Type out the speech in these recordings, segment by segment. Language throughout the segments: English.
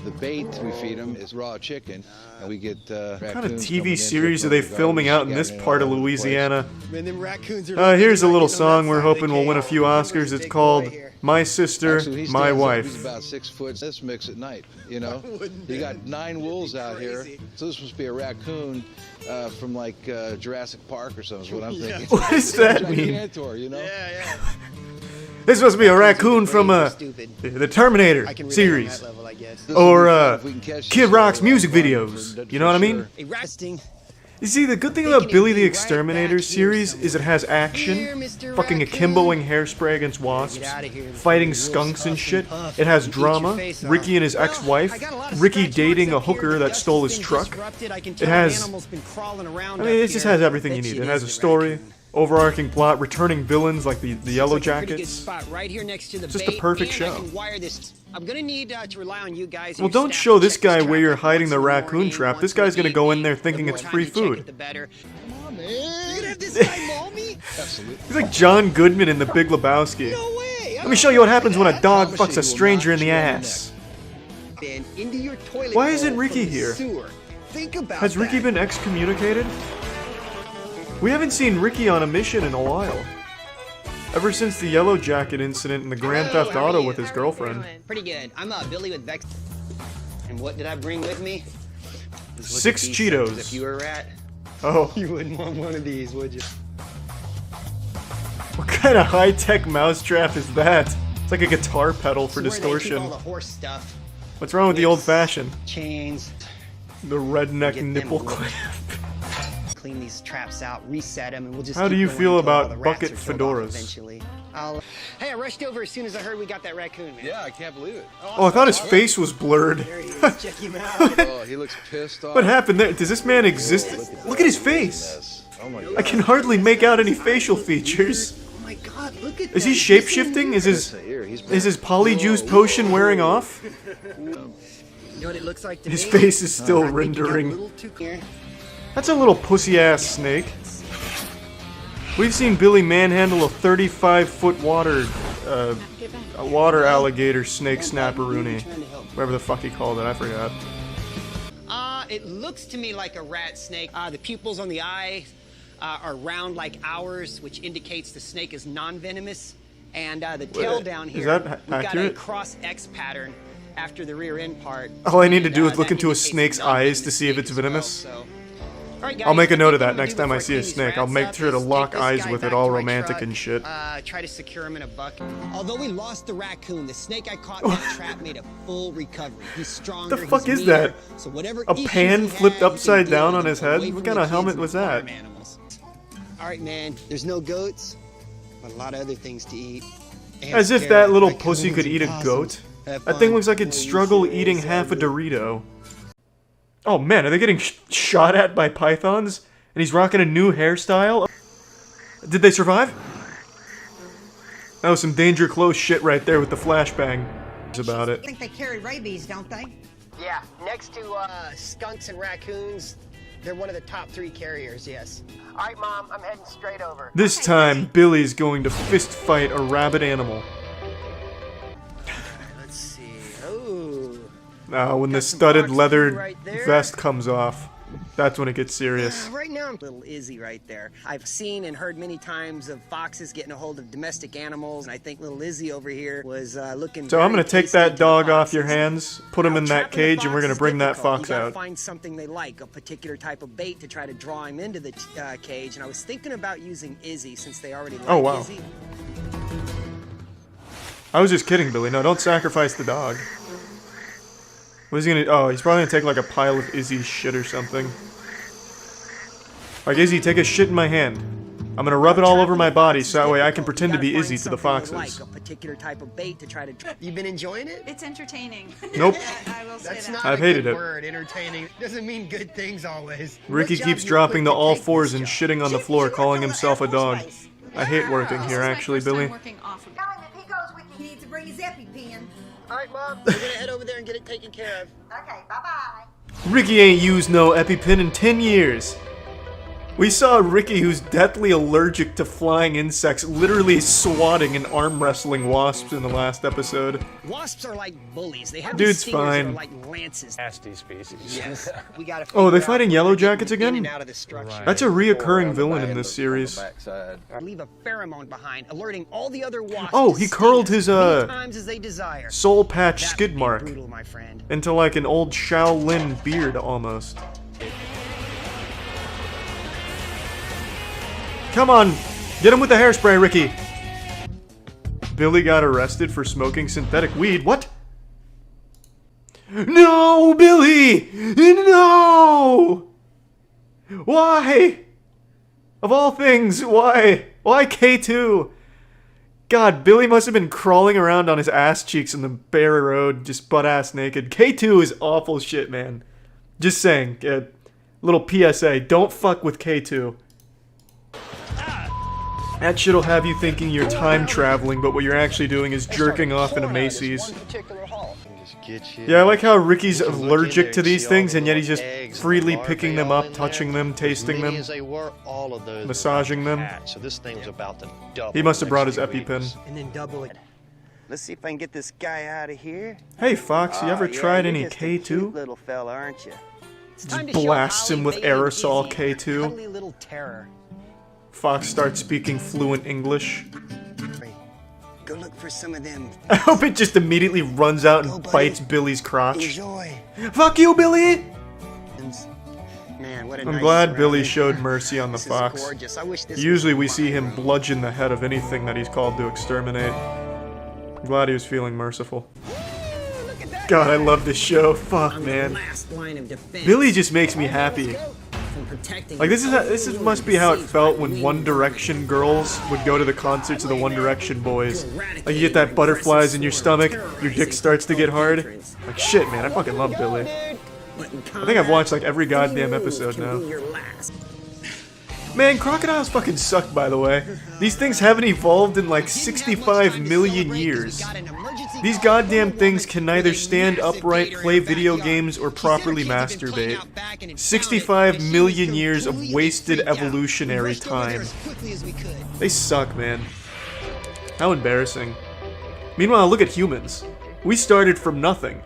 The bait we feed them is raw chicken, and we get what kind of TV series are they filming out in this part of Louisiana? Man, them raccoons are Here's a little song we're hoping will win a few Oscars. It's called My Sister, Actually, he My stands up, Wife. He's about 6 foot. This mix at night, you know. You got 9 wolves out here, so this must be a raccoon from like Jurassic Park or something. Is what I'm thinking. What does that mean? Gigantor, you know. Yeah. This must be a raccoon from the Terminator series, or Kid Rock's music videos. You know what I mean? You see, the good thing about Billy the Exterminator series is it has action, fucking akimboing hairspray against wasps, fighting skunks and shit. It has drama, Ricky and his ex-wife, Ricky dating a hooker that stole his truck. It has, I mean, it just has everything you need. It has a story, overarching plot, returning villains like the Yellow Jackets. It's just a perfect show. I'm gonna need to rely on you guys. Well, don't show this guy where you're hiding the raccoon trap. This guy's gonna go in there thinking it's free food. Come on, man. You're gonna have this guy maul me? Absolutely. He's like John Goodman in The Big Lebowski. No way. Let me show you what happens when a dog fucks a stranger in the ass. Why isn't Ricky here? Has Ricky been excommunicated? We haven't seen Ricky on a mission in a while. Ever since the Yellow Jacket incident in the Grand Theft Auto with his girlfriend. Pretty good. I'm Billy with Vex. And what did I bring with me? 6 Cheetos. If you were a rat, Oh. you wouldn't want one of these, would you? What kind of high-tech mousetrap is that? It's like a guitar pedal for distortion. All the horse stuff. What's wrong with the old-fashioned? Chains. The redneck nipple clamp. Clean these traps out, reset them, and we'll just. How do you keep feel going until all about the rats bucket are killed off fedoras? eventually. Hey, I rushed over as soon as I heard we got that raccoon, man. Yeah, I can't believe it. Oh, I thought his face was blurred. There he is. Check him out. Oh, he looks pissed off. What happened there? Does this man exist? Look at his face. Oh my God. I can hardly make out any facial features. Oh my God, look at that. Is he shape-shifting? Is his polyjuice potion wearing off? You know what it looks like to His me? face is still I think you got a rendering. little too clear. That's a little pussy-ass snake. We've seen Billy manhandle a 35-foot water alligator snake snapperoonie. Whatever the fuck he called it, I forgot. It looks to me like a rat snake. The pupils on the eye are round like ours, which indicates the snake is non-venomous. And the tail down here, Is that we've got a accurate? cross-X pattern after the rear end part. All I need to do is And, look that into a indicates snake's eyes to see if it's as well, venomous. so. All right, guys, I'll make a note of what that I'm gonna next do time I before see a clean these snake. I'll rats make up sure to is lock take this eyes guy with it back all to my romantic truck, and shit. Try to secure him in a bucket. Although we lost the raccoon, the snake I caught in that trap made a full recovery. He's stronger. The fuck he's is meaner, that? So whatever A issues pan he flipped had, he upside can deal down with on his them head? away What from kind the of helmet kids was and that? farm animals. All right, man. There's no goats, but a lot of other things to eat. As if that little pussy could eat a goat. That thing looks like it'd struggle eating half a Dorito. Oh man, are they getting shot at by pythons? And he's rocking a new hairstyle? Did they survive? That was some danger close shit right there with the flashbang. About it. I think they carry rabies, don't they? Yeah, next to skunks and raccoons, they're one of the top 3 carriers, yes. All right, Mom, I'm heading straight over. This time, Billy's going to fist fight a rabid animal. Let's see. Oh. When the Got some studded fox leather right there. vest comes off, that's when it gets serious. Right now, I'm little Izzy right there. I've seen and heard many times of foxes getting a hold of domestic animals, and I think little Izzy over here was looking. So I'm very gonna take tasty that to the dog off your foxes. hands, put him in that Trapping the cage, and we're fox gonna is bring that difficult. fox You gotta out. find something they like, a particular type of bait to try to draw him into the cage. And I was thinking about using Izzy since they already like Oh, wow. Izzy. I was just kidding, Billy. No, don't sacrifice the dog. What is he gonna? Oh, he's probably gonna take like a pile of Izzy's shit or something. Like, Izzy, take a shit in my hand. I'm gonna rub it all over my body so that way I can pretend to be Izzy to the foxes. Like a particular type of bait to try to. You been enjoying it? It's entertaining. Nope. I will say That's that. not I've a hated good it. word. Entertaining doesn't mean good things always. Ricky What job keeps you dropping quit to all take fours this and job? shitting on the floor, calling himself a dog. I hate working This here, is my actually, first time Billy. working off of- Tell him if he goes with you, he needs to bring his EpiPen. All right, Mom. We're gonna head over there and get it taken care of. Okay, bye-bye. Ricky ain't used no EpiPen in 10 years. We saw Ricky, who's deathly allergic to flying insects, literally swatting and arm wrestling wasps in the last episode. Wasps are like bullies. They have Dude's these stingers fine. that are like lances. Nasty species. Yes. We gotta Oh, are they figure out fighting where Yellow they're getting Jackets in again? and out of this structure. That's a reoccurring villain in this series. Leave a pheromone behind, alerting all the other wasps. Oh, to he sting curled us his, many times as they desire. soul patch That skid would be mark brutal, my friend. into like an old Shaolin beard almost. Come on, get him with the hairspray, Ricky. Billy got arrested for smoking synthetic weed. What? No, Billy! No! Why? Of all things, why? Why K2? God, Billy must have been crawling around on his ass cheeks in the bare road, just butt-ass naked. K2 is awful shit, man. Just saying. Little PSA, don't fuck with K2. That shit'll have you thinking you're time traveling, but what you're actually doing is jerking off in a Macy's. Yeah, I like how Ricky's allergic to these things, and yet he's just freely picking them up, touching them, tasting them, massaging them. He must have brought his EpiPen. And then double it. Let's see if I can get this guy out of here. Hey Fox, you ever tried any you're just a cute K2? little fella, aren't you? It's time to Just show blasts Holly him with Bailey aerosol Dizzy, K2. cuddly little terror. Fox starts speaking fluent English. Go look for some of them. I hope it just immediately runs out and buddy. bites Billy's crotch. Enjoy. Fuck you, Billy! Man, what a I'm nice glad Billy surrounding. showed mercy on the This is fox. gorgeous. I wish this Usually we was see him mine. bludgeon the head of anything that he's called to exterminate. I'm glad he was feeling merciful. God, I love this show. Fuck, On the man. last line of defense. Billy just makes me happy. From protecting Like, this the must be how it safe felt by when winged One Direction girls would go to the concerts of the One Direction boys. Like, you get that butterflies in your stomach, your dick starts to get hard. Like, shit, man, I fucking love Billy. I think I've watched, like, every goddamn episode now. Man, crocodiles fucking suck, by the way. These things haven't evolved in, like, 65 million years. These goddamn things can neither stand upright, play video games, or properly masturbate. 65 million years of wasted evolutionary time. They suck, man. How embarrassing. Meanwhile, look at humans. We started from nothing.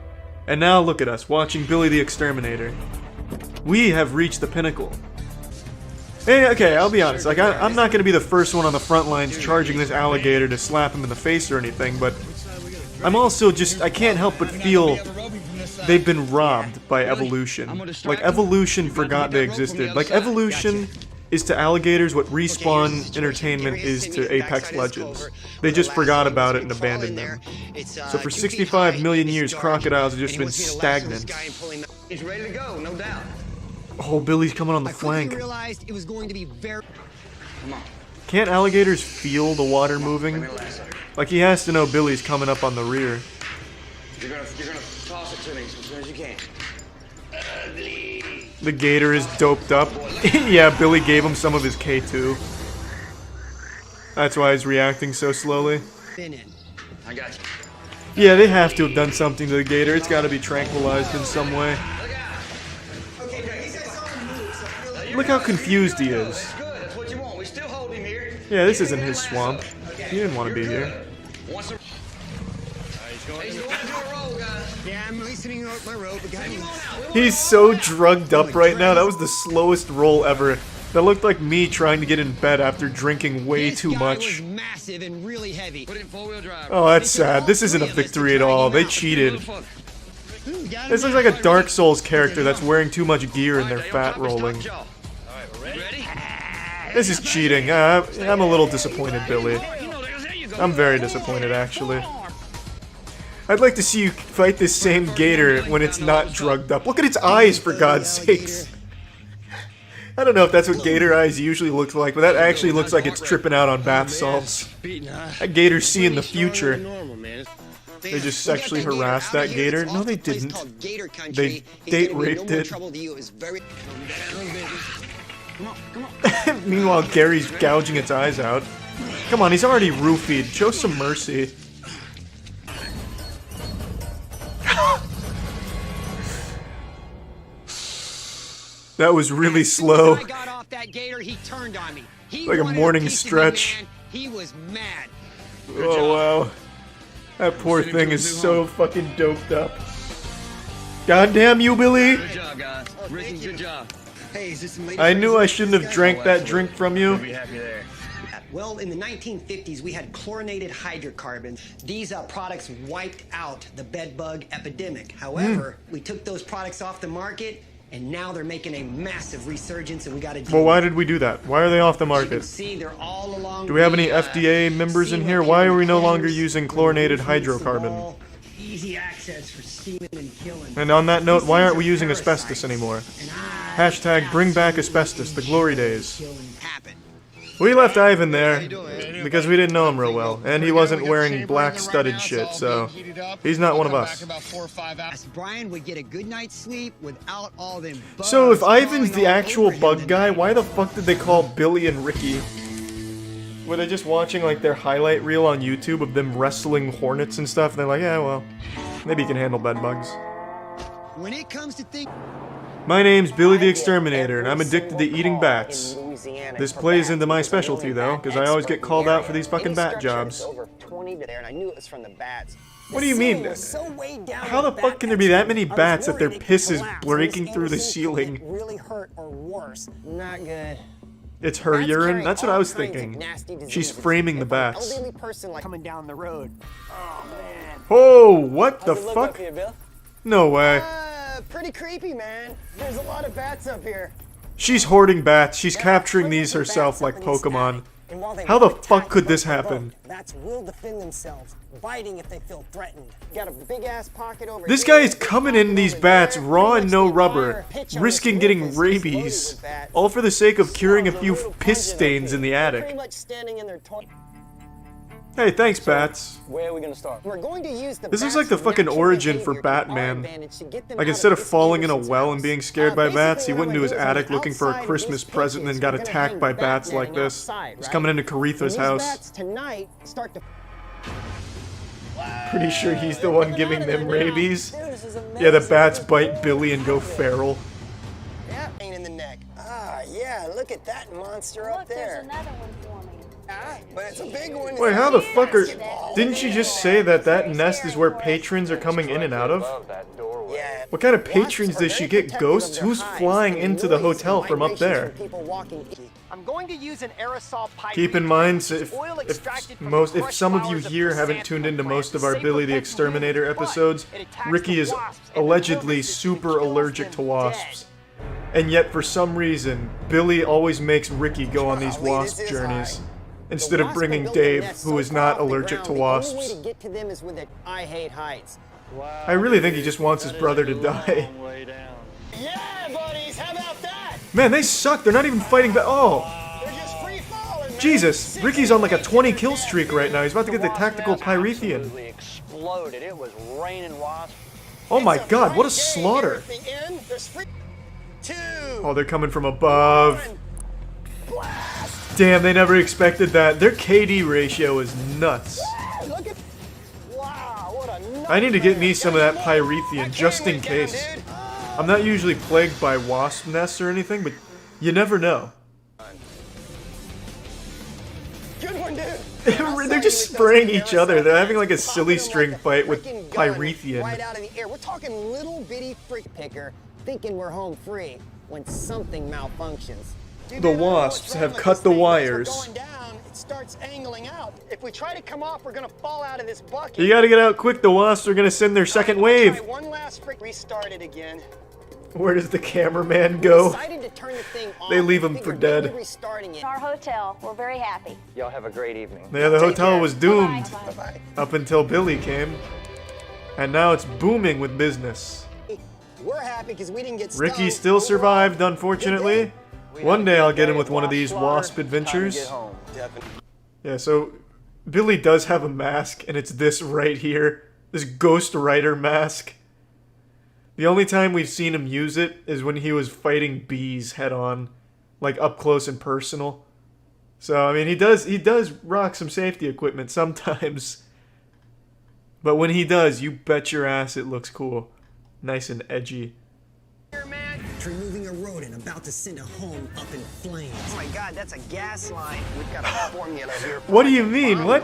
And now look at us, watching Billy the Exterminator. We have reached the pinnacle. Hey, okay, I'll be honest. Like, I'm not gonna be the first one on the front lines charging this alligator to slap him in the face or anything, but I'm also just, I can't help but feel they've been robbed by evolution. Like, evolution forgot they existed. Like, evolution is to alligators what Respawn Entertainment is to Apex Legends. They just forgot about it and abandoned them. So for 65 million years, crocodiles have just been stagnant. It's ready to go, no doubt. Oh, Billy's coming on the I quickly flank. realized it was going to be very. Can't alligators feel the water moving? Like, he has to know Billy's coming up on the rear. You're gonna toss it to me as soon as you can. The gator is doped up. Yeah, Billy gave him some of his K2. That's why he's reacting so slowly. I got you. Yeah, they have to have done something to the gator. It's gotta be tranquilized in some way. Look how confused he is. Good, that's what you want. We still hold him here. Yeah, this isn't his swamp. He didn't want to be here. He's going to do a roll, guys. Yeah, I'm loosening my rope. He's so drugged up right now. That was the slowest roll ever. That looked like me trying to get in bed after drinking way too much. Was massive and really heavy. Put it in four-wheel drive. Oh, that's sad. This isn't a victory at all. They cheated. This looks like a Dark Souls character that's wearing too much gear and they're fat rolling. This is cheating. I'm a little disappointed, Billy. I'm very disappointed, actually. I'd like to see you fight this same gator when it's not drugged up. Look at its eyes, for God's sakes. I don't know if that's what gator eyes usually look like, but that actually looks like it's tripping out on bath salts. That gator's seeing the future. They just sexually harassed that gator? No, they didn't. They date raped it. Meanwhile, Gary's gouging its eyes out. Come on, he's already roofied. Show some mercy. That was really slow. that gator, he turned on me. He Like a wanted morning piece of me, stretch. man. He was mad. Oh wow. That poor thing is so fucking doped up. God damn you, Billy! Good job, guys. Ricky, good job. Hey, is this some I knew I shouldn't have drank that drink from You'll you. be happy there. Well, in the 1950s, we had chlorinated hydrocarbons. These products wiped out the bedbug epidemic. However, we took those products off the market, and now they're making a massive resurgence, and we got to. Well, why did we do that? Why are they off the You can market? see they're all along. Do we have any the, FDA members in sea here? level Why are we no pens, longer using chlorinated roof leaks, the hydrocarbon? wall, Easy access for steaming and killing. And on that note, These why things aren't are we using parasites, asbestos anymore? and I Hashtag bring back absolutely asbestos, the glory days. killing happen. We left Ivan there because we didn't know him real well, and he wasn't wearing black studded shit, so he's not one of us. Brian would get a good night's sleep without all them bugs. So if Ivan's crawling the all actual over him bug the guy, night why the fuck did they call Billy and Ricky? Were they just watching like their highlight reel on YouTube of them wrestling hornets and stuff? And they're like, yeah, well, maybe you can handle bed bugs. When it comes to think, My name's Billy the Exterminator, and I'm addicted to eating bats. This plays into my specialty, though, because I always get called out for these fucking bat jobs. What do you mean? How the fuck can there be that many bats that their piss is breaking through the ceiling? Really hurt or worse. Not good. It's her urine? That's what I was thinking. She's framing the bats. Elderly person like coming down the road. Oh man. Oh, what the fuck? No way. Pretty creepy, man. There's a lot of bats up here. She's hoarding bats. She's capturing these herself like Pokemon. How the fuck could this happen? Bats will defend themselves, biting if they feel threatened. Got a big ass pocket over This here, guy is coming in these bats raw and no rubber, risking getting rabies, all for the sake of curing a few piss stains in the pretty attic. much standing in their toilet. Hey, thanks, bats. Where are we gonna start? We're going to use the This looks bats' like the fucking natural origin for behavior to our Batman. advantage to get them Like out instead of this falling in a innocent's well and house. being scared by bats, he Basically, went into his what I'm attic doing is looking for a outside Christmas these present and then pitches, got we're gonna attacked hang by bat bats like netting this. outside, He's right? coming into And Caritha's these house. bats tonight start to Pretty sure he's the one giving them rabies. Dude, this is Yeah, the amazing. bats bite Billy and go feral. Yeah, pain in the neck. Ah, yeah, look at that monster up there. another one for me. Ah, but it's a big one. Wait, how the fuck are... Didn't she just say that that nest is where patrons are coming in and out of? Yeah. What kind of patrons does she get? Ghosts? Who's flying into the hotel from up there? I'm going to use an aerosol pipe. Keep in mind, if some of you here haven't tuned into most of our Billy the Exterminator episodes, Ricky is allegedly super allergic to wasps. And yet, for some reason, Billy always makes Ricky go on these wasp journeys, instead of bringing Dave, who is not allergic to wasps. I hate heights. I really think he just wants his brother to die. Yeah, buddies, how about that? Man, they suck. They're not even fighting back. Oh, They're just free falling, man. Jesus. Ricky's on like a 20 kill streak right now. He's about to get the tactical Pyrethian. Exploded. It was raining wasps. Oh my It's a god, what a bright day slaughter. here at the end. There's free... 2. Oh, they're coming from above. 1. Blast. Damn, they never expected that. Their KD ratio is nuts. Look at... Wow, what a I need to get me some of that nightmare. Pyrethian just in Can't wait case. down, dude. I'm not usually plagued by wasp nests or anything, but you never know. Good one, dude. They're just spraying each other. They're having like a silly string fight with Pyrethian. Right out of the air. We're talking little bitty freak picker thinking we're home free when something malfunctions. The wasps have cut the wires. Going down, it starts angling out. If we try to come off, we're gonna fall out of this bucket. You gotta get out quick. The wasps are gonna send their second wave. Try one last freak. Restart it again. Where does the cameraman go? Decided to turn the thing off. They leave him Figured for maybe dead. Restarting it. Our hotel. We're very happy. Y'all have a great evening. Yeah, the hotel was doomed Bye-bye. up until Billy came. And now it's booming with business. We're happy because we didn't get Ricky stoned. still Overall, survived, good unfortunately. day. One day I'll get him with one of these wasp Time to adventures. get home. Yeah, so Billy does have a mask, and it's this right here. This Ghost Rider mask. The only time we've seen him use it is when he was fighting bees head on. Like up close and personal. So, I mean, he does rock some safety equipment sometimes. But when he does, you bet your ass it looks cool. Nice and edgy. like removing a rodent about to send a home up in flames. Oh my God, that's a gas line. We've got a formula here. What do you mean? What?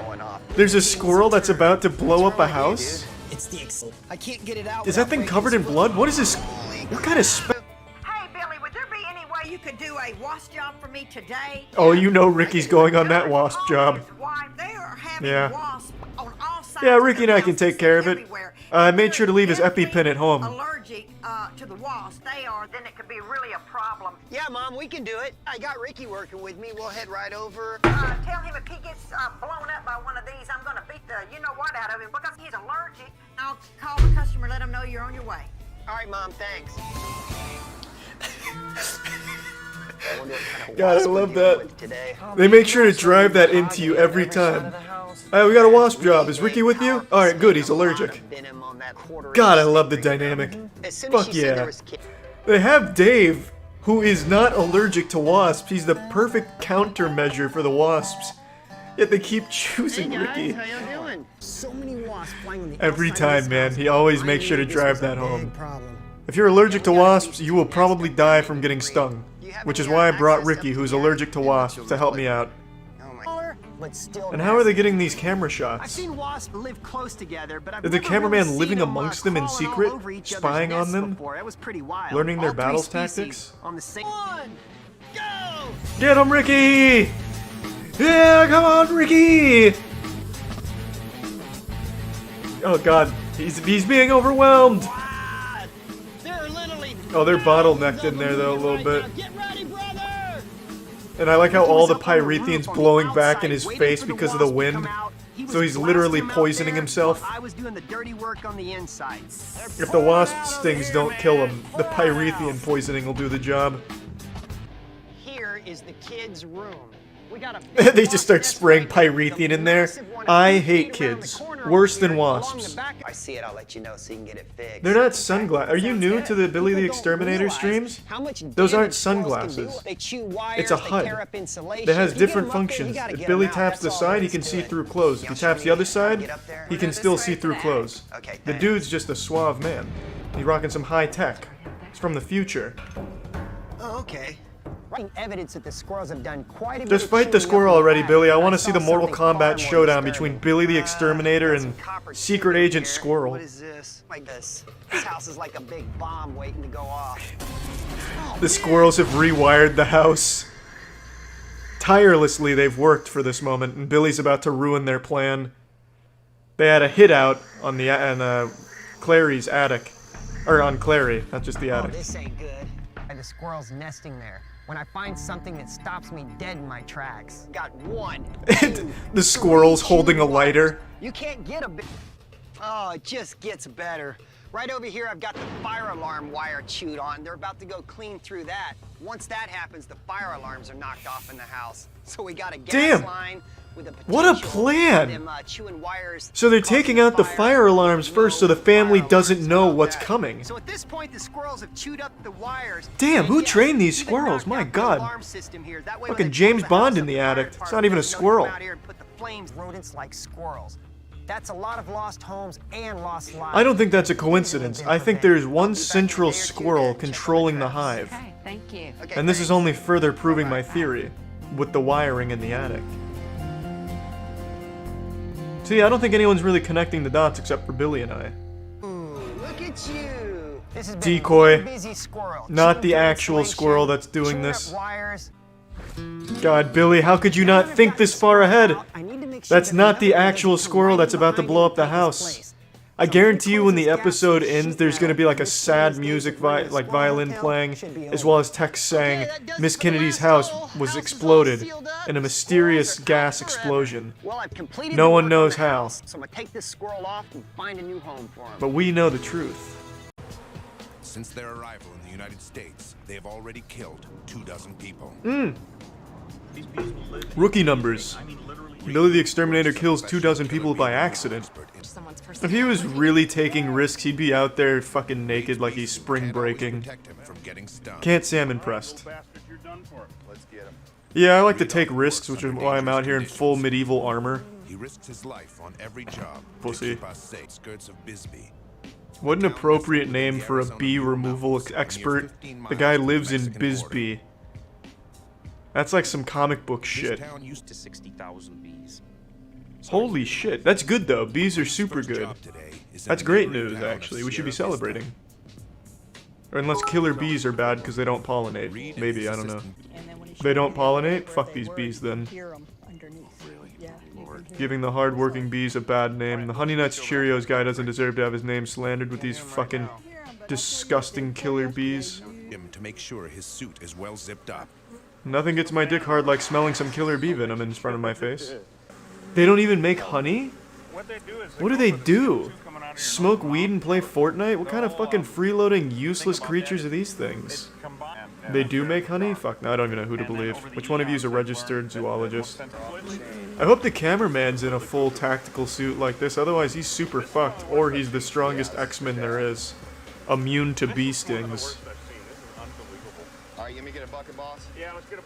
There's a squirrel that's about to blow up a house? It's the I can't get it out. Is that thing covered in blood? What is this? What kind of Hey, Billy, would there be any way you could do a wasp job for me today? Oh, you know Ricky's going on that wasp job. They are having Yeah. wasps on all sides Yeah, of Ricky and their I can take houses care of it. everywhere. I made sure to leave his EpiPen at home. Allergic to the wasps, they are, then it could be really a problem. Yeah, Mom, we can do it. I got Ricky working with me. We'll head right over. Tell him if he gets blown up by one of these, I'm going to beat the you-know-what out of him because he's allergic. I'll call the customer, let him know you're on your way. All right, Mom, thanks. God, I love that. They make sure to drive that into you every time. Hey, we got a wasp job. Is Ricky with you? Alright, good, he's allergic. God, I love the dynamic. Fuck yeah. They have Dave, who is not allergic to wasps. He's the perfect countermeasure for the wasps. Yet they keep choosing Ricky. How y'all doing? So many wasps flying on the Every outside of time, this man. house. He always I makes sure to knew this drive was a that home. big problem. If you're allergic to wasps, you will probably die from getting stung. Which is why I brought Ricky, who's allergic to wasps, to help me out. But still, And how are they getting these camera I've shots? seen wasps live close together, but I've Is the never cameraman really living seen amongst them in crawling all secret, over each other's spying on nests them, before. That was pretty wild. learning their All three battle species tactics? On the same one, go! Get him, Ricky! Yeah, come on, Ricky! Oh god, he's being overwhelmed! Oh, they're bottlenecked in there though a little bit. And I like how all the Pyrethian's blowing back in his face because of the wind. So he's literally poisoning himself. I was doing the dirty work on the inside. If the wasp stings don't kill him, the Pyrethian poisoning will do the job. Here is the kids' room. We got a They just start spraying Pyrethian in there. I hate kids. Worse than wasps. I see it, I'll let you know so you can get it fixed. They're not sunglasses. Are you new to the Billy the Exterminator streams? Those aren't sunglasses. It's a HUD. It has different functions. If Billy taps the side, he can see through clothes. If he taps the other side, he can still see through clothes. The dude's just a suave man. He's rocking some high tech. It's from the future. Oh, okay. Evidence that the squirrels have done quite a bit Just of fight the chewing squirrel up in the already, back. Billy. I want I to see saw the Mortal something far Kombat more showdown disturbing. between Billy the Exterminator and Secret Agent Squirrel. What is this? Like this. This house is like a big bomb waiting to go off. The squirrels have rewired the house. Tirelessly, they've worked for this moment, and Billy's about to ruin their plan. They had a hit out on Clary's attic. Or on Clary, not just the Oh, attic. this ain't good. The squirrel's nesting there. When I find something that stops me dead in my tracks. Got one. The squirrel's holding a lighter. You can't get a bit. Oh, it just gets better. Right over here, I've got the fire alarm wire chewed on. They're about to go clean through that. Once that happens, the fire alarms are knocked off in the house. So we got a gas line with a What a potential plan! of them, chewing wires. So they're taking out the fire alarms first so the family doesn't know what's coming. So at this point, the squirrels have chewed up the wires. Damn, who And trained these even squirrels? knocked My out the God. alarm system here. That way when Fucking they James blow the Bond house in up, the fire attic. It's department not even a doesn't know to come squirrel. out here and put the flames. Rodents like squirrels. That's a lot of lost homes and lost lives. I don't think that's a coincidence. I think there's one central squirrel controlling the hive. Okay, thank you. And this is only further proving my theory, with the wiring in the attic. See, I don't think anyone's really connecting the dots except for Billy and I. Ooh, look at you. This has been Decoy. one busy squirrel. Not the Chewing actual insulation, squirrel that's doing chewing up this. wires. God, Billy, how could you not think this far ahead? I need to make sure That's that not the nobody actual lives squirrel that's about to behind blow up the and take his house. place. I guarantee you when the episode ends, there's gonna be like a sad music, like violin playing, as well as text saying, Miss Kennedy's house was exploded in a mysterious gas explosion. Well, I've completed No the one work knows on the how. house, so I'm gonna take this squirrel off and find a new home for him. But we know the truth. Since their arrival in the United States, they have already killed 24 people. Rookie numbers. Billy the Exterminator kills 24 people by accident. If he was really taking risks, he'd be out there fucking naked like he's spring breaking. Can't say I'm impressed. Yeah, I like to take risks, which is why I'm out here in full medieval armor. He risks his life on every job Pussy. to keep us safe. Skirts of Bisbee. What an appropriate name for a bee removal expert. The guy lives in Bisbee. That's like some comic book shit. This town used to 60,000 bees. Holy shit, that's good though. Bees are super good. That's great news, actually. We should be celebrating. Or unless killer bees are bad because they don't pollinate. Maybe, I don't know. They don't pollinate? Fuck these bees then. Giving the hard-working bees a bad name. The Honey Nuts Cheerios guy doesn't deserve to have his name slandered with these fucking disgusting killer bees. To make sure his suit is well zipped up. Nothing gets my dick hard like smelling some killer bee venom in front of my face. They don't even make honey? What do they do? Smoke weed and play Fortnite? What kind of fucking freeloading, useless creatures are these things? They do make honey? Fuck, no, I don't even know who to believe. Which one of you is a registered zoologist? I hope the cameraman's in a full tactical suit like this, otherwise he's super fucked, or he's the strongest X-Men there is. Immune to bee stings.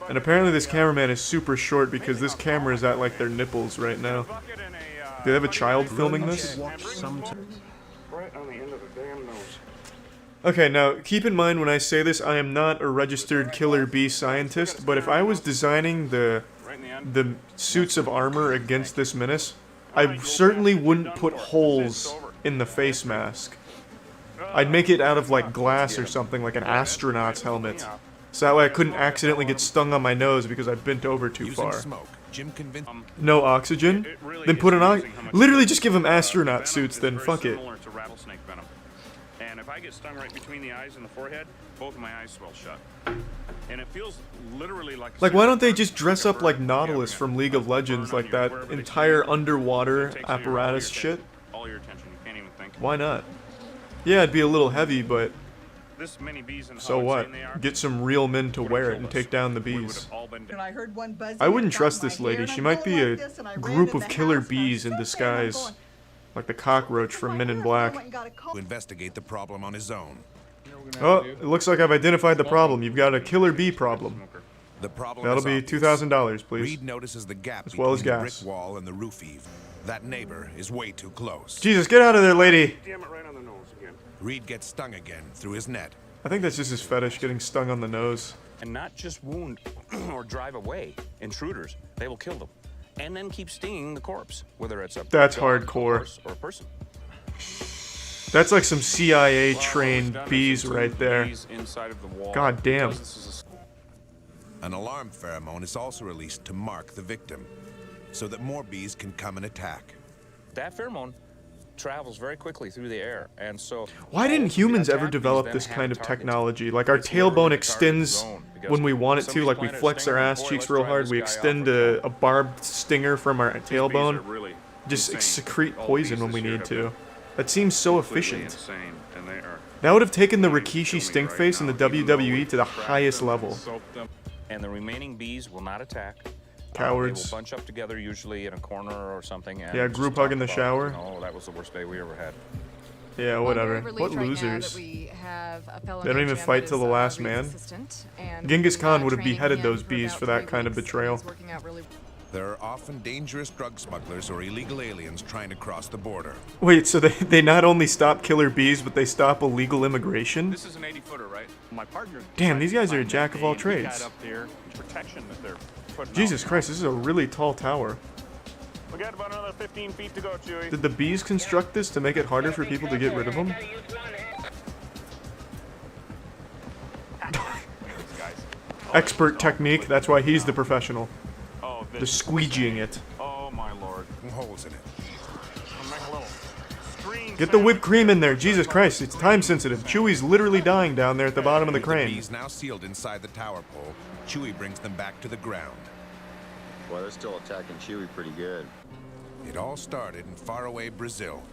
And apparently this cameraman is super short because this camera is at like their nipples right now. Do they have a child filming this? Okay, now keep in mind when I say this, I am not a registered killer bee scientist, but if I was designing the suits of armor against this menace, I certainly wouldn't put holes in the face mask. I'd make it out of like glass or something, like an astronaut's helmet. So that way I couldn't accidentally get stung on my nose because I bent over too far. No oxygen? Then put an literally just give them astronaut suits then, fuck it. And if I get stung right between the eyes and the forehead, both of my eyes swell shut. And it feels literally like why don't they just dress up like Nautilus from League of Legends, like that entire underwater apparatus shit? All your attention, you can't even think. Why not? Yeah, it'd be a little heavy, but this many bees in so what? Get some real men to wear it and take down the bees. I wouldn't trust this lady. She might be a group of killer bees in disguise. Like the cockroach from Men in Black. To investigate the problem on his own. Oh, it looks like I've identified the problem. You've got a killer bee problem. The problem That'll be $2,000, please. Reed notices the gap as well as between gas. The brick wall and the roof eave. That neighbor is way too close. Jesus, get out of there, lady! Damn it, right on the nose again. Reed gets stung again through his net. I think that's just his fetish, getting stung on the nose. And not just wound or drive away intruders, they will kill them. And then keep stinging the corpse, whether it's a that's dog, hardcore. A horse, or a person. That's like some CIA trained bees right there. God damn. An alarm pheromone is also released to mark the victim, so that more bees can come and attack. That pheromone travels very quickly through the air, and so why didn't humans ever develop this kind of technology? Like our tailbone extends when we want it to, like we flex our ass cheeks real hard, we extend a barbed stinger from our tailbone, just secrete poison when we need to. That seems so efficient. That would have taken the Rikishi Stinkface in the WWE to the highest level. And the remaining bees will not attack. Cowards. They will bunch up together, usually in a corner or something. And yeah, group hug in the shower. Oh, that was the worst day we ever had. Yeah, whatever. What losers. They don't even fight till the last man. Genghis Khan would have beheaded those bees for that kind of betrayal. There are often dangerous drug smugglers or illegal aliens trying to cross the border. Wait, so they not only stop killer bees, but they stop illegal immigration? This is an 80-footer, right? My partner. Damn, these guys are a jack of all trades. Jesus Christ, this is a really tall tower. We got about another 15 feet to go, Chewie. Did the bees construct this to make it harder for people to get rid of them? Expert technique, that's why he's the professional. The squeegeeing it. Oh my lord. Holes in it. Get the whipped cream in there, Jesus Christ, it's time sensitive. Chewie's literally dying down there at the bottom of the crane. The bees now sealed inside the tower pole, Chewie brings them back to the ground. Boy, they're still attacking Chewie pretty good. It all started in faraway Brazil.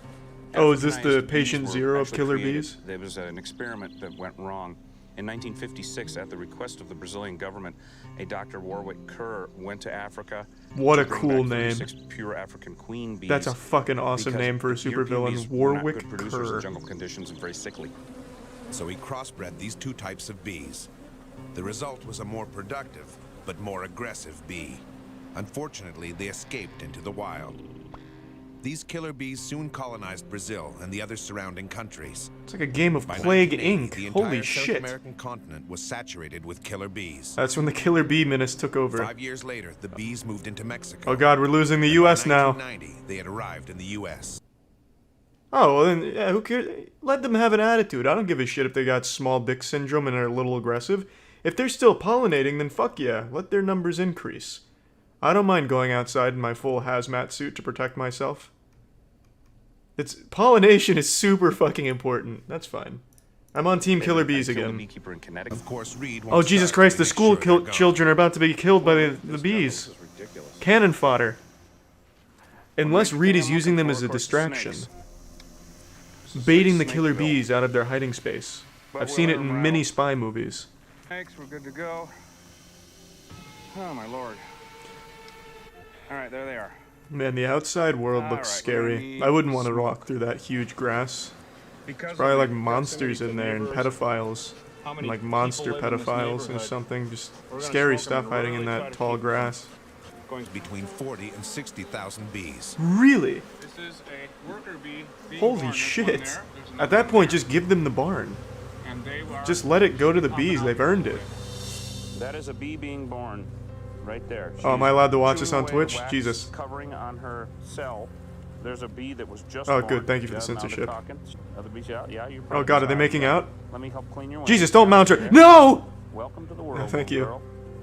Oh, is this the patient zero of killer bees? There was an experiment that went wrong. In 1956, at the request of the Brazilian government, a Dr. Warwick Kerr went to Africa. What a cool name. Pure African queen bees. That's a fucking awesome name for a supervillain. Warwick Kerr. Jungle conditions and very sickly. So he crossbred these two types of bees. The result was a more productive, but more aggressive bee. Unfortunately, they escaped into the wild. These killer bees soon colonized Brazil and the other surrounding countries. It's like a game of By Plague 1980, Inc. the Holy entire South shit. American continent was saturated with killer bees. That's when the killer bee menace took over. 5 years later, the bees moved into Mexico. Oh god, we're losing the US now. By 1990, they had arrived in the US. Oh, well then, yeah, who cares? Let them have an attitude. I don't give a shit if they got small dick syndrome and are a little aggressive. If they're still pollinating, then fuck yeah, let their numbers increase. I don't mind going outside in my full hazmat suit to protect myself. Pollination is super fucking important. That's fine. I'm on Team Killer Bees again. Of course, Reed Oh, Jesus Christ, the school children are about to be killed by the bees. Cannon fodder. Unless Reed is using them as a distraction. Baiting the killer bees out of their hiding space. I've seen it in many spy movies. Thanks, we're good to go. Oh, my lord. Alright, there they are. Man, the outside world looks scary. I wouldn't want to walk through that huge grass. There's probably like monsters in there and pedophiles. And like monster pedophiles and something. Just scary stuff hiding in that tall grass. Between 40 and 60,000 bees. Really? This is a worker bee. Holy shit. At that point, just give them the barn. Just let it go to the bees. They've earned it. That is a bee being born. Right there. Oh, am I allowed to watch this on Twitch? Jesus. Covering on her cell. There's a bee that was just Oh, born. good. Thank you for the Yeah, now they're censorship. talking. Other bees out. Yeah, you're Oh god, are they making out? Let me help clean your wings. Jesus, don't mount her. No! Welcome to the world. Thank you. Girl.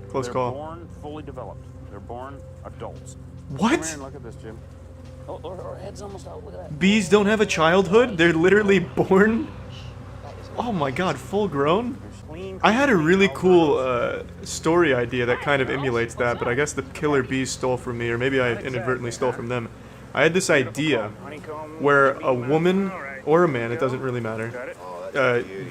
Close They're call. born fully developed. They're born adults. What? Come here and look at this, Jim. Oh, her head's almost out. Look at that. Bees don't have a childhood? They're literally born? Oh my god, full grown? I had a really cool story idea that kind of emulates that, but I guess the killer bees stole from me, or maybe I inadvertently stole from them. I had this idea where a woman, or a man, it doesn't really matter,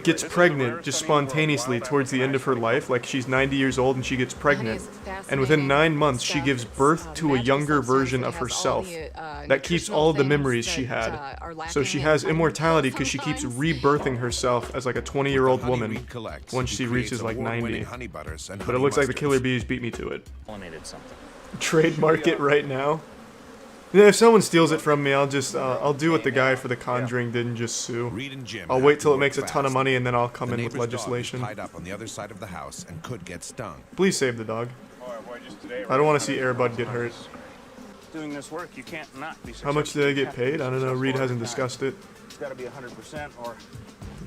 gets pregnant just spontaneously towards the end of her life, like she's 90 years old and she gets pregnant, and within 9 months she gives birth to a younger version of herself that keeps all of the memories she had. So she has immortality because she keeps rebirthing herself as like a 20-year-old woman once she reaches like 90. But it looks like the killer bees beat me to it. Trademark it right now. Yeah, if someone steals it from me, I'll do what the guy for The Conjuring did and just sue. I'll wait till it makes a ton of money and then I'll come in with legislation. Tied up on the other side of the house and could get stung. Please save the dog. I don't want to see Airbud get hurt. Doing this work, you can't not be How much do they get paid? I don't know. Reed hasn't discussed it. It's got to be 100% or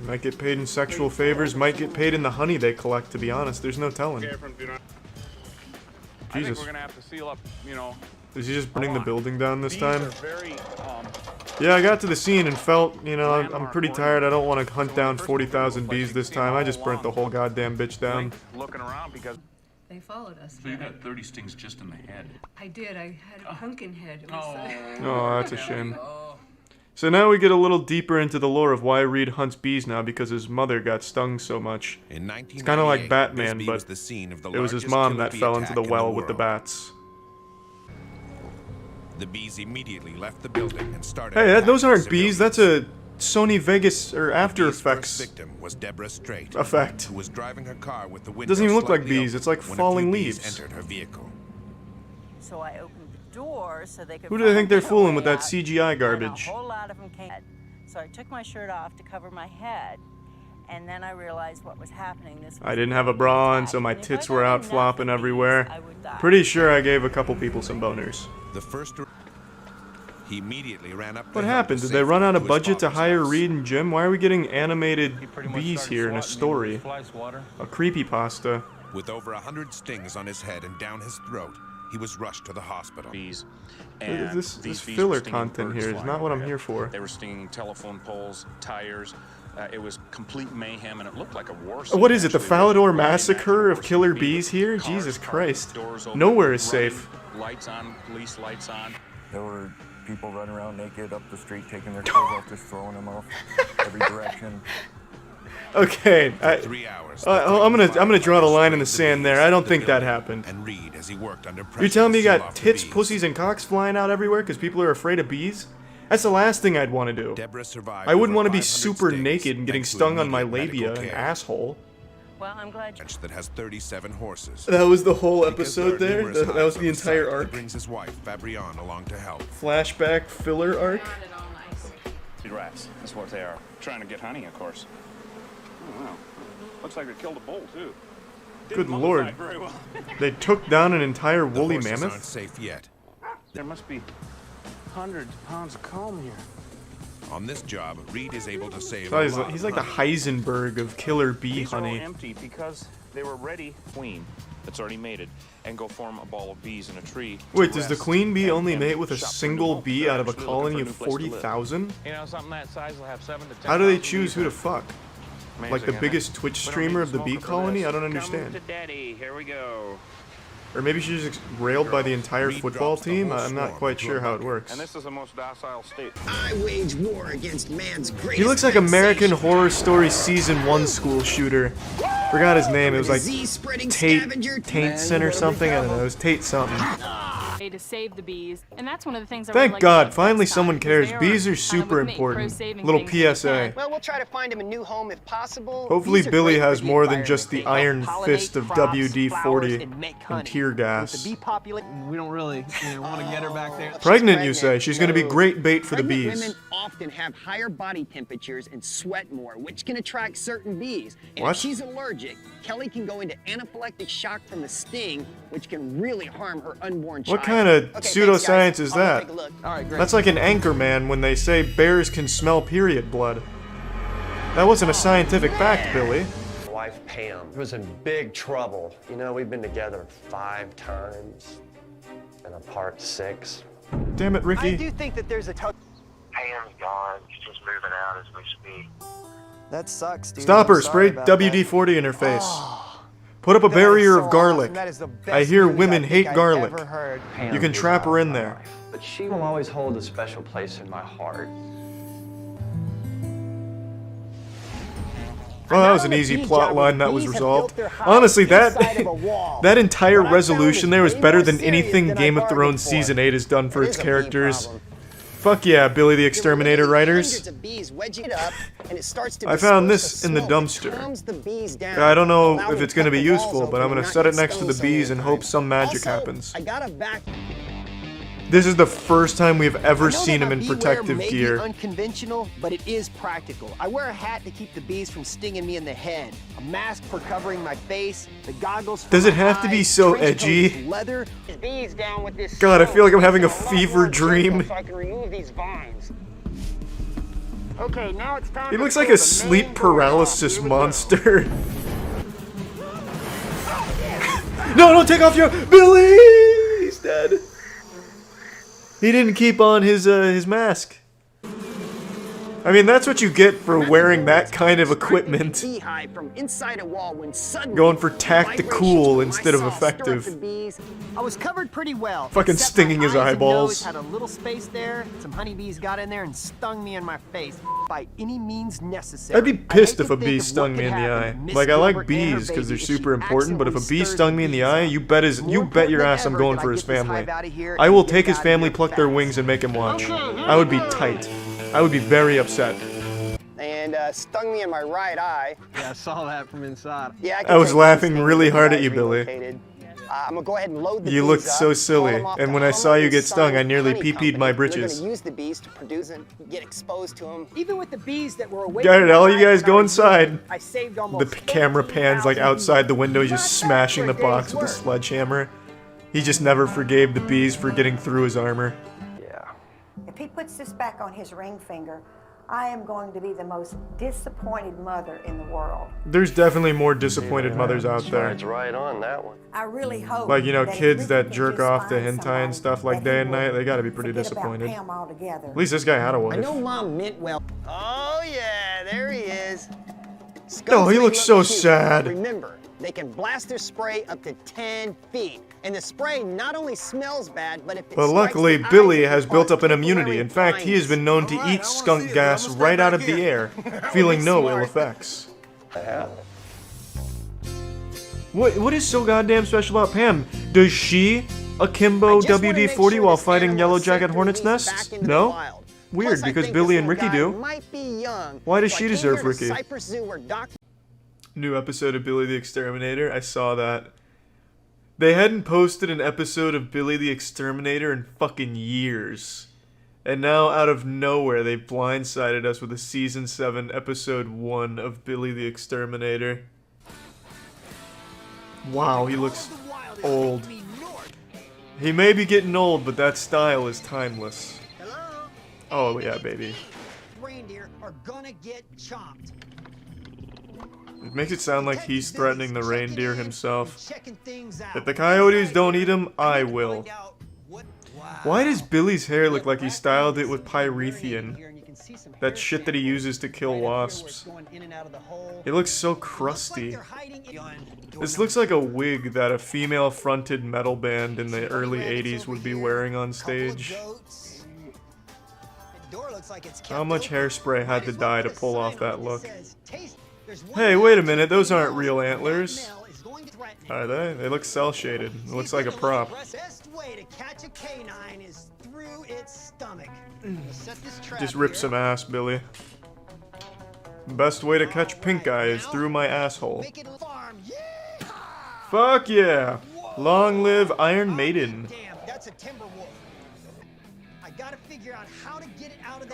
Might get paid in sexual favors. Might get paid in the honey they collect. To be honest, there's no telling. I think Jesus. we're gonna have to seal up, you know. Is he just burning the building down this Bees time? are very, Yeah, I got to the scene and felt, you know, I'm pretty tired. I don't want to hunt down 40,000 bees this time. I just burnt the whole goddamn bitch down. looking around because They followed us. So you got 30 stings just in the head. I did. I had a pumpkin head. It was, Oh, that's a shame. So now we get a little deeper into the lore of why Reed hunts bees now, because his mother got stung so much. It's kind of like Batman, but it was his mom that fell into the well with the bats. The bees immediately left the building and started. Hey, those aren't bees. That's a Sony Vegas or After Effects victim was Deborah Strait, effect. who was driving her car with the window Doesn't even look like slightly bees. open It's like when falling a few bees leaves. entered her vehicle. So I opened the door so they could. Who do they think they're find fooling their with way that out, CGI and garbage? a whole lot of them came. So I took my shirt off to cover my head, and then I realized what was happening. I didn't have a bra on, so my tits were out flopping everywhere. Pretty sure I gave a couple people some boners. The first. He immediately ran up. What happened? Did they run out of budget to hire Reed and Jim? Why are we getting animated bees here in a story? A creepypasta. With over 100 stings on his head and down his throat, he was rushed to the hospital. bees. This filler content here is not what I'm here for. They were stinging telephone poles, tires. It was complete mayhem, and it looked like a war. What is it, the Falador massacre of killer bees here? Jesus Christ. Nowhere is safe. Lights on, police lights on. There were people running around naked up the street, taking their clothes off, just throwing them off every direction. Okay, I'm gonna draw the line in the sand there. I don't think that happened. You're telling me you got tits, pussies, and cocks flying out everywhere because people are afraid of bees? That's the last thing I'd want to do. I wouldn't want to be super naked and getting stung on my labia and asshole. Well, I'm glad you... that has 37 horses. That was the whole Because episode there are there? numerous That was the hides on entire site, he arc? brings his wife, Fabrienne, along to help. Flashback filler arc? Rats, that's what they are. Trying to get honey, of course. Oh, wow. Looks like they killed a bull, too. Good lord. Very well. They took down an entire woolly The horses mammoth? aren't safe yet. There must be hundreds of pounds of comb here. On this job, Reed is able to save So a he's, lot he's of like the honey. Heisenberg of killer bee These are all honey. empty because they were ready. Queen that's already mated and go form a ball of bees in a tree. to Wait, does the rest queen bee and- only and mate with a shop for single renewal. bee They're out of a actually colony looking of for a new place to live. 40,000? You know, something that size will have 7 to 10. How do they choose who to fuck? Like the Amazing, biggest isn't it? Twitch We don't streamer need of the to bee smoke for colony? this. I don't Come understand. to daddy. Here we go. Or maybe she's just railed by the entire Reed football drops the team? whole I'm not swarm quite into sure a how it bucket. works. And this is the most docile state. I wage war against man's greatest He looks like American vexation. Horror Story Season 1 school shooter. Forgot his name, it was like Disease-spreading Tate scavenger. Tateson or something? I don't know, it was Tate something. To save the bees, and that's one of the things I Thank really like God, about finally Pets someone Time, cares. because Bees they are super with me, important. pro-saving Little things that PSA. Well, we'll try to find him a new home if possible. Hopefully Bees are Billy great has for the more than environment. just the They help iron pollinate fist of crops, WD-40 flowers, and make and honey. tear With the gas. bee population, We don't really want to get her back there. Pregnant, you say? She's gonna be great bait for the Pregnant bees. women often have higher body temperatures and sweat more, which can attract certain bees. And What? if she's allergic, Kelly can go into anaphylactic shock from the sting, which can really harm her unborn child. What kind of Okay, pseudoscience thanks, guys. is I'll go that? take a look. All right, great. That's like an Anchorman when they say bears can smell period blood. That wasn't a scientific fact, Billy. My wife Pam was in big trouble. You know, we've been together 5 times and apart 6. Damn it, I Ricky. do think that there's a Pam's gone. She's just moving out as we speak. That sucks, dude. Stop her, I'm sorry spray about that. WD-40 in her face. Put up a barrier of garlic. That is the best I hear news women I hate think I've garlic. ever heard. You can trap her in there. But she will always hold a special place in my heart. Oh, that was an easy plot line that was resolved. Honestly, that entire resolution there was better than anything Game of Thrones Season 8 has done for its characters. Fuck yeah, Billy the Exterminator writers. I found this in the dumpster. I don't know if it's gonna be useful, but I'm gonna set it next to the bees and hope some magic happens. This is the first time we've ever seen him in protective gear. Unconventional, but it is practical. I wear a hat to keep the bees from stinging me in the head, a mask for covering my face, the goggles for Does it my have to be eyes, so trench coat edgy? with leather. Bees down with this God, I feel like I'm having a soap. fever dream. So I can remove these vines. Okay, now it's time He to looks like pull a the sleep main paralysis door off. Here we go. monster. No, don't take off your... Billy! He's dead. He didn't keep on his mask. I mean, that's what you get for wearing that kind of equipment. Beehive from inside a wall when suddenly Going for tactical vibrations instead of from my saw stirred up effective. the bees. I was covered pretty well. Fucking except stinging my his eyes and eyeballs. nose had a little space there. Some honeybees got in there and stung me in my face by any means necessary. I'd be pissed I if hate a to bee think of stung what me in could the eye. happen to Miss Like, I like Gilbert and her bees because they're baby if she super important, but if a accidentally bee stirs stung me the in the bees eye, up. you bet your ass I'm More going important for than his ever that I family. get this hive outta here I and will get take it his out of family, here pluck their fast. wings, and make him watch. I would be tight. I would be very upset. And stung me in my right eye. Yeah, I saw that from inside. Yeah, I was can take laughing these really things hard that at you, guys Billy. relocated. I'm gonna go ahead and load the You bees looked up, so haul silly, them off and the when I saw you get stung, I Hummer nearly Honey pee-peed my Company. britches. They're gonna use the bees to produce and get exposed to them. Even with the bees that were away. Got it, all you guys go inside. I saved The almost camera pans like 14,000 outside the bees. window, he's just smashing the box with a sledgehammer. He just never forgave the bees for getting through his armor. If he puts this back on his ring finger, I am going to be the most disappointed mother in the world. There's definitely more disappointed mothers out there. It's right on that one. I really hope. Like, you know, that if kids Ricky that can jerk just off to find hentai and stuff like that day he and will night, they gotta be pretty forget disappointed. about Pam altogether. At least this guy had a I wife. know Mom meant well. Oh yeah, there he is. Oh, he may looks look so cute, sad. but remember, they can blast their spray up to 10 feet. And the spray not only smells bad, but if it But strikes luckily, the eyes Billy of has the built up an temporary immunity. In fact, he has been known to eat skunk gas right out of the air, feeling no ill effects. What is so goddamn special about Pam? Does she akimbo WD-40 while fighting Yellow Jacket Hornets' nests? No? Weird, because Billy and Ricky do. Why does she deserve Ricky? new episode of Billy the Exterminator. I saw that. They hadn't posted an episode of Billy the Exterminator in fucking years. And now, out of nowhere, they blindsided us with a Season 7, Episode 1 of Billy the Exterminator. Wow, he looks old. He may be getting old, but that style is timeless. Oh, yeah, baby. Reindeer are gonna get chopped. It makes it sound like he's threatening the reindeer himself. If the coyotes don't eat him, I will. Why does Billy's hair look like he styled it with pyrethian? That shit that he uses to kill wasps. It looks so crusty. This looks like a wig that a female-fronted metal band in the early 80s would be wearing on stage. How much hairspray had to die to pull off that look? Hey, wait a minute, those aren't real antlers. Are they? They look cel-shaded. It looks like a prop. Just rip some ass, Billy. Best way to catch pink eye is through my asshole. Fuck yeah! Long live Iron Maiden.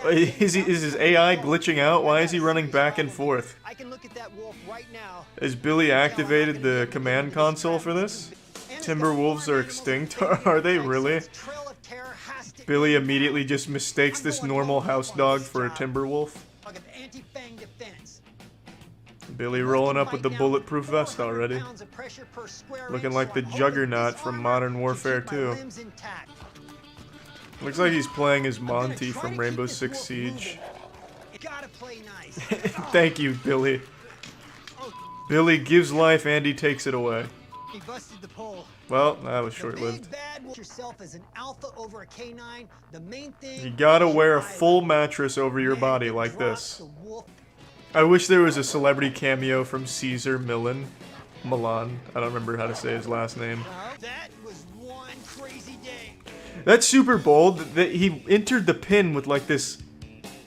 Is his AI glitching out? Why is he running back and forth? Has Billy activated the command console for this? Timber wolves are extinct? Are they really? Billy immediately just mistakes this normal house dog for a timber wolf. Billy rolling up with the bulletproof vest already. Looking like the Juggernaut from Modern Warfare 2. Looks like he's playing as Monty from Rainbow Six Siege. Thank you, Billy. Billy gives life and he takes it away. Well, that was short-lived. You gotta wear a full mattress over your body like this. I wish there was a celebrity cameo from Caesar Milan. I don't remember how to say his last name. That's super bold that he entered the pin with like this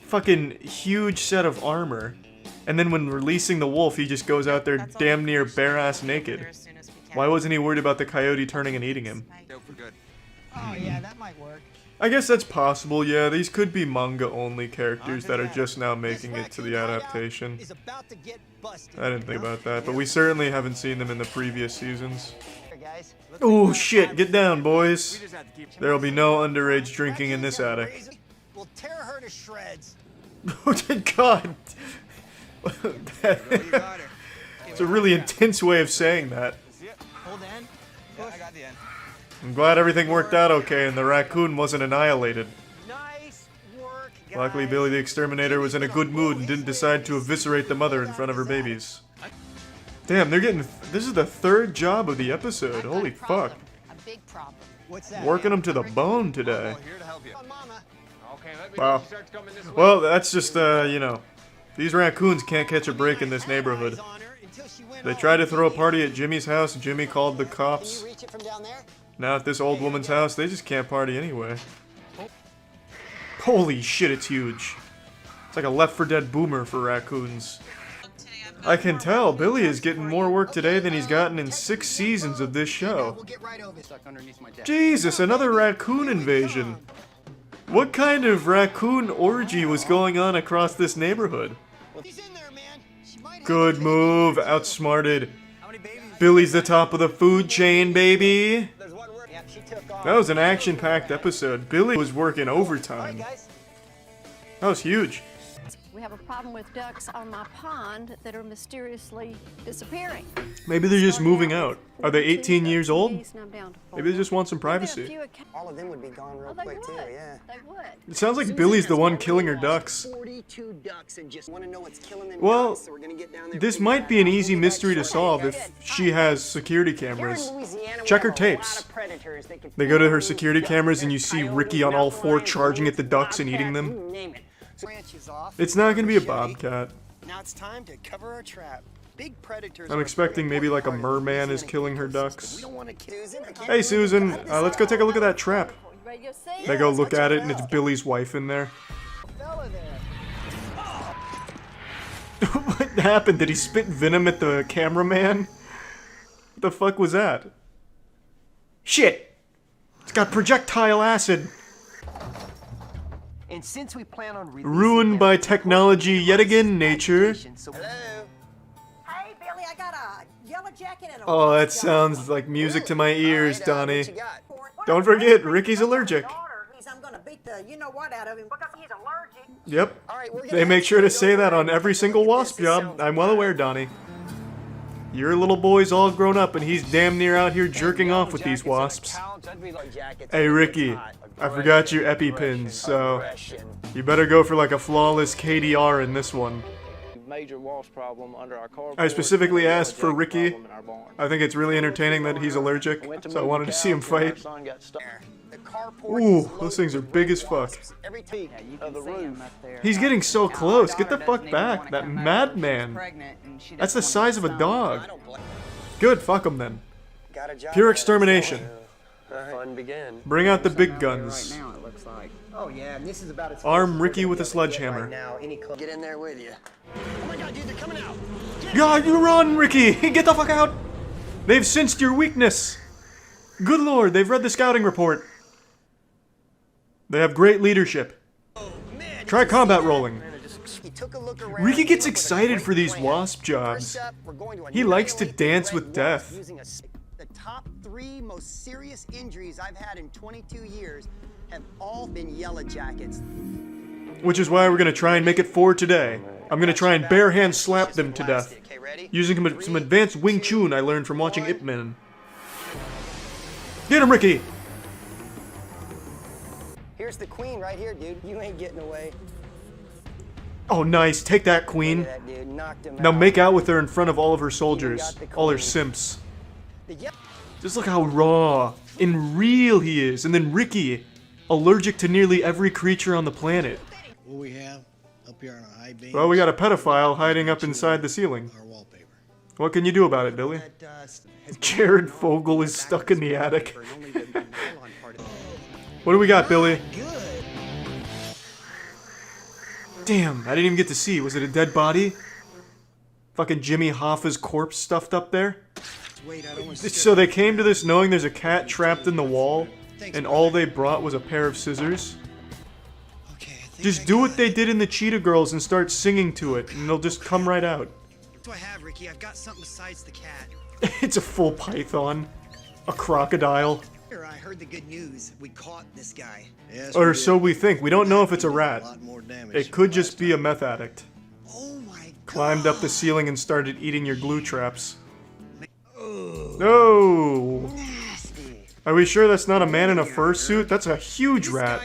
fucking huge set of armor. And then when releasing the wolf, he just goes out there damn near bare-ass naked. Why wasn't he worried about the coyote turning and eating him? Oh yeah, that might work. I guess that's possible, yeah. These could be manga-only characters that are just now making it to the adaptation. I didn't think about that, but we certainly haven't seen them in the previous seasons. Oh shit, get down, boys. There'll be no underage drinking in this attic. We'll tear her to shreds. Oh, God. It's a really intense way of saying that. I'm glad everything worked out okay and the raccoon wasn't annihilated. Luckily, Billy the Exterminator was in a good mood and didn't decide to eviscerate the mother in front of her babies. Damn, they're getting... This is the third job of the episode. Holy fuck. Working them to the bone today. Wow. Well, that's just, you know... These raccoons can't catch a break in this neighborhood. They tried to throw a party at Jimmy's house. Jimmy called the cops. Now at this old woman's house, they just can't party anyway. Holy shit, it's huge. It's like a Left 4 Dead boomer for raccoons. I can tell, Billy is getting more work today than he's gotten in 6 seasons of this show. Jesus, another raccoon invasion. What kind of raccoon orgy was going on across this neighborhood? Good move, outsmarted. Billy's the top of the food chain, baby. That was an action-packed episode. Billy was working overtime. That was huge. We have a problem with ducks on my pond that are mysteriously disappearing. Maybe they're just moving out. Are they 18 years old? Maybe they just want some privacy. All of them would be gone real quick too, yeah. They would. It sounds like Billy's the one killing her ducks. 42 ducks and just want to know what's killing them. Well, this might be an easy mystery to solve if she has security cameras. Check her tapes. They go to her security cameras and you see Ricky on all 4 charging at the ducks and eating them. It's not gonna be a bobcat. Now it's time to cover our trap. Big predators. I'm expecting maybe like a merman is killing her ducks. Hey Susan, let's go take a look at that trap. They go look at it and it's Billy's wife in there. What happened? Did he spit venom at the cameraman? What the fuck was that? Shit! It's got projectile acid. And since we plan on Ruined by technology yet again, nature. Hello? Hey, Billy, I got a yellow jacket and a Oh, that sounds like music to my ears, Donnie. Don't forget, Ricky's allergic. I'm gonna beat the you-know-what out of him because he's allergic. Yep. They make sure to say that on every single wasp job. I'm well aware, Donnie. Your little boy's all grown up and he's damn near out here jerking off with these wasps. Hey, Ricky. I forgot your EpiPens, so you better go for like a flawless KDR in this one. Major wasp problem under our carport. I specifically asked for Ricky. I think it's really entertaining that he's allergic, so I wanted to see him fight. Ooh, those things are big as fuck. He's getting so close. Get the fuck back. That madman. That's the size of a dog. Good, fuck him then. Pure extermination. Fun began. Bring out the big guns. Oh yeah, and this is about as Arm Ricky with a sledgehammer. Get in there with you. Oh my god, dude, they're coming out. God, you run, Ricky! Get the fuck out! They've sensed your weakness. Good lord, they've read the scouting report. They have great leadership. Try combat rolling. Ricky gets excited for these wasp jobs. He likes to dance with death. The top 3 most serious injuries I've had in 22 years have all been yellow jackets. Which is why we're gonna try and make it 4 today. I'm gonna try and bare hand slap them to death. Using some advanced Wing Chun I learned from watching Ip Man. Get him, Ricky! Here's the queen right here, dude. You ain't getting away. Oh, nice. Take that, queen. Now make out with her in front of all of her soldiers. All her simps. Just look how raw and real he is. And then Ricky, allergic to nearly every creature on the planet. What we have up here on a high beam? Well, we got a pedophile hiding up inside the ceiling. What can you do about it, Billy? Jared Fogle is stuck in the attic. What do we got, Billy? Damn, I didn't even get to see. Was it a dead body? Fucking Jimmy Hoffa's corpse stuffed up there? So they came to this knowing there's a cat trapped in the wall, and all they brought was a pair of scissors? Just do what they did in the Cheetah Girls and start singing to it, and it'll just come right out. What do I have, Ricky? I've got something besides the cat. It's a full python. A crocodile. I heard the good news. We caught this guy. Yes, Or so we think. We don't know if it's a rat. It could just be a meth addict. Climbed up the ceiling and started eating your glue traps. No! Are we sure that's not a man in a fursuit? That's a huge rat.